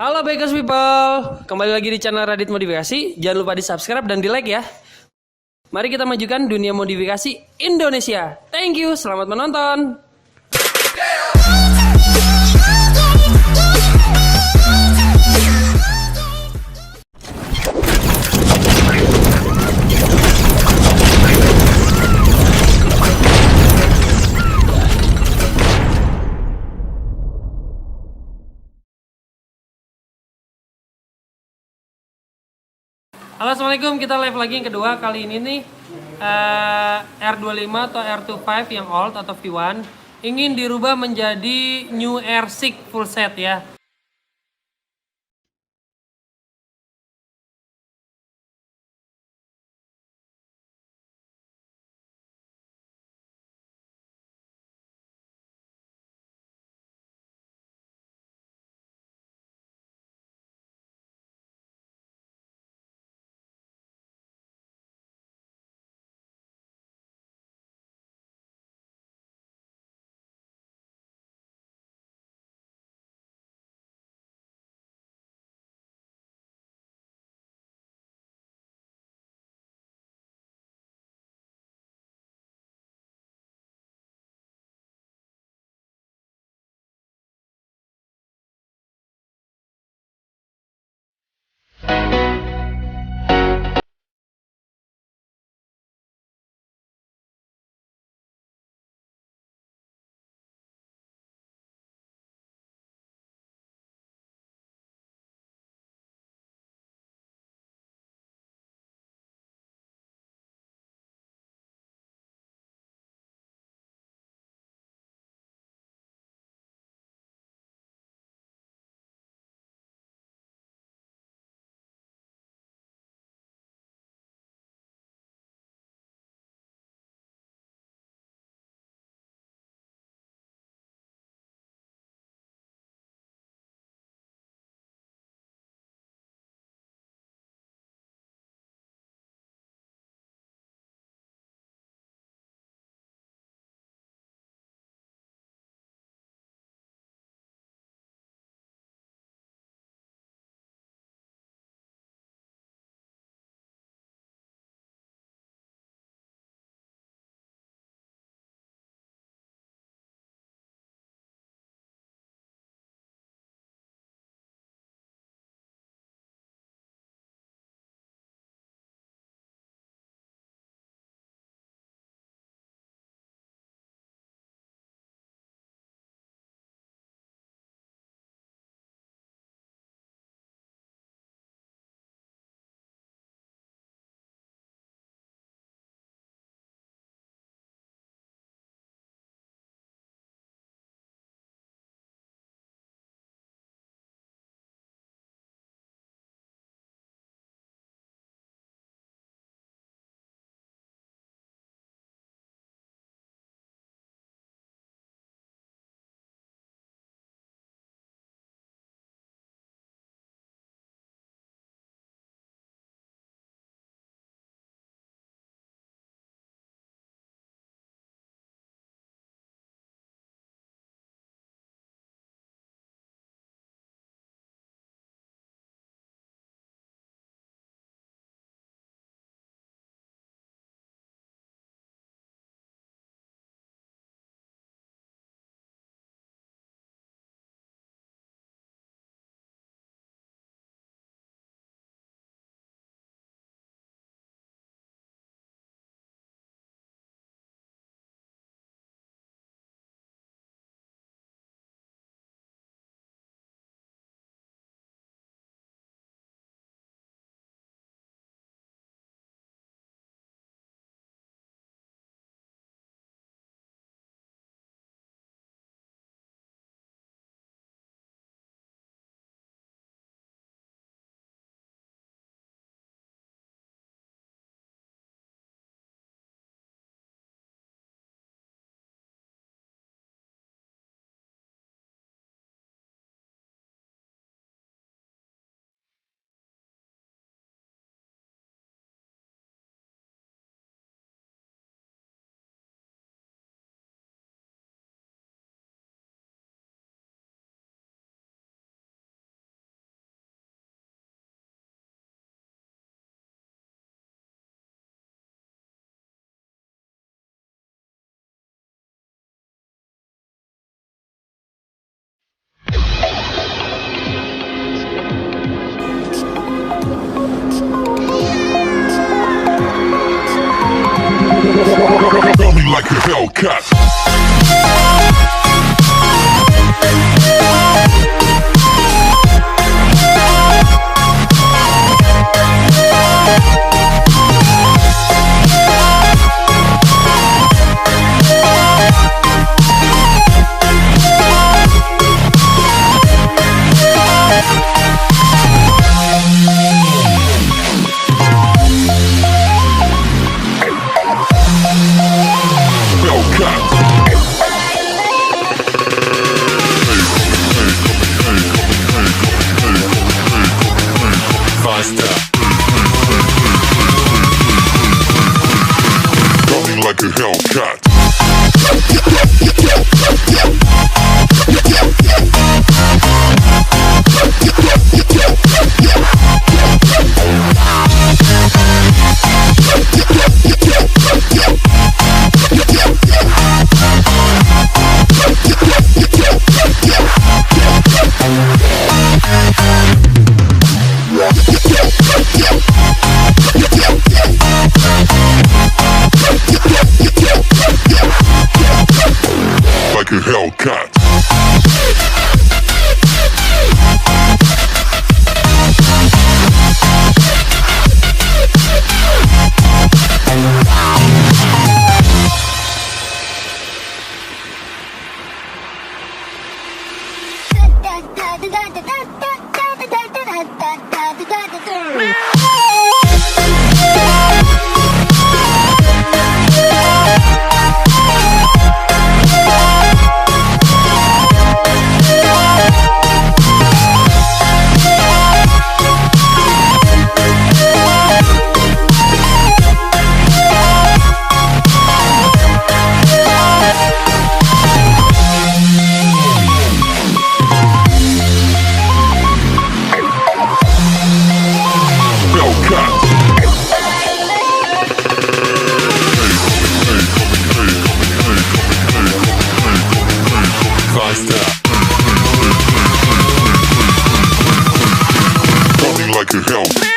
Halo Bakers People, kembali lagi di channel Radhitmodifikasi. Jangan lupa di subscribe dan di like ya. Mari kita majukan dunia modifikasi Indonesia. Thank you, selamat menonton. Halo, assalamualaikum. Kita live lagi yang kedua. Kali ini nih R25 atau R25 yang old atau V1 ingin dirubah menjadi new R6 full set ya. like a Hellcat. Faster. Coming like a Hellcat. Like a Hellcat. Faster. Coming like a Hellcat.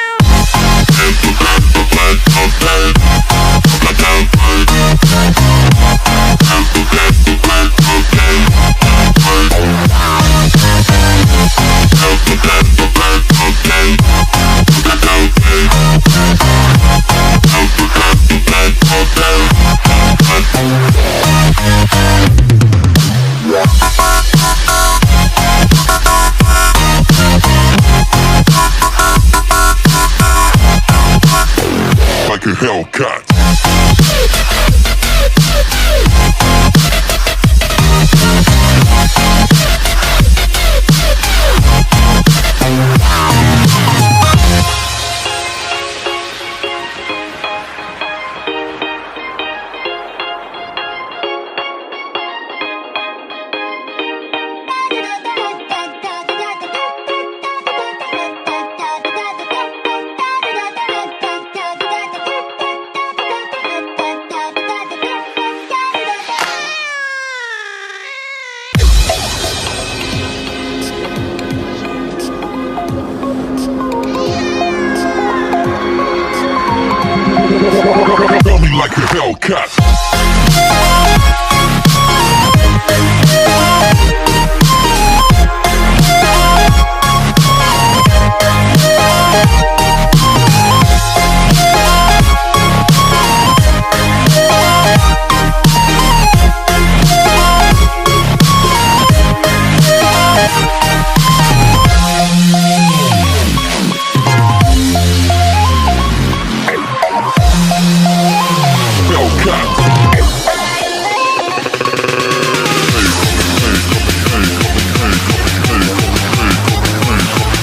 Like a Hellcat. Coming like a Hellcat.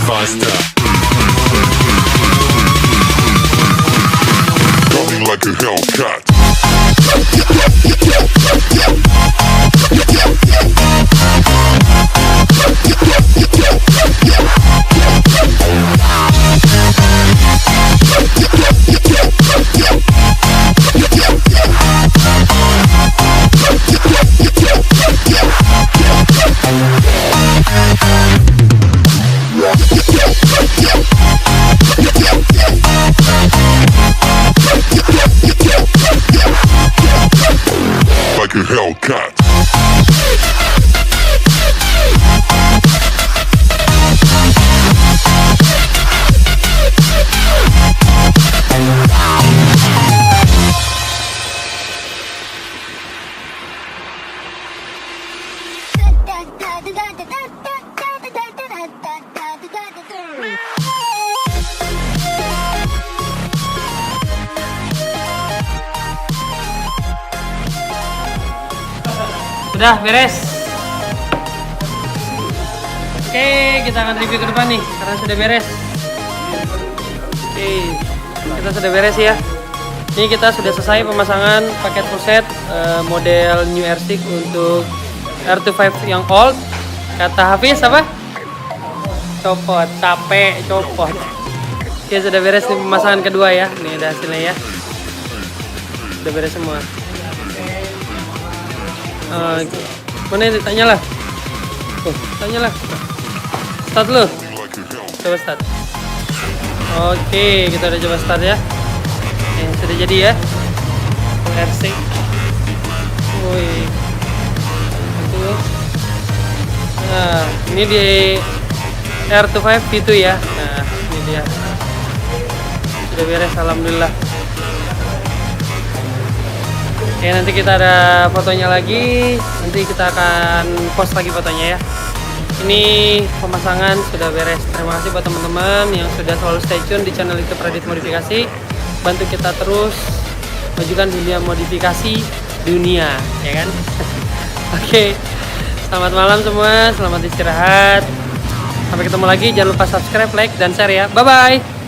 Faster. Coming like a Hellcat. like a Hellcat. Sudah beres. Oke, kita akan review ke depan nih karena sudah beres. Oke, kita sudah beres ya. Ini kita sudah selesai pemasangan paket full set model New R6 untuk R25 yang old. Kata Hafiz apa? Copot, capek, copot. Oke, sudah beres nih pemasangan kedua ya. Nih ada hasilnya ya. Sudah beres semua. Mana ini? Tanyalah. Tanyalah. Start dulu. Coba start. Oke, kita udah coba start ya. Sudah jadi ya. RC. Woi. Nah, ini di R25 V2 ya. Nah, ini dia. Sudah beres, alhamdulillah. Oke, nanti kita ada fotonya lagi. Nanti kita akan post lagi fotonya ya. Ini pemasangan sudah beres. Terima kasih buat teman-teman yang sudah selalu stay tune di channel YouTube Radhitmodifikasi. Bantu kita terus majukan dunia modifikasi dunia, ya kan? Oke. Selamat malam semua, selamat istirahat. Sampai ketemu lagi. Jangan lupa subscribe, like, dan share ya. Bye bye.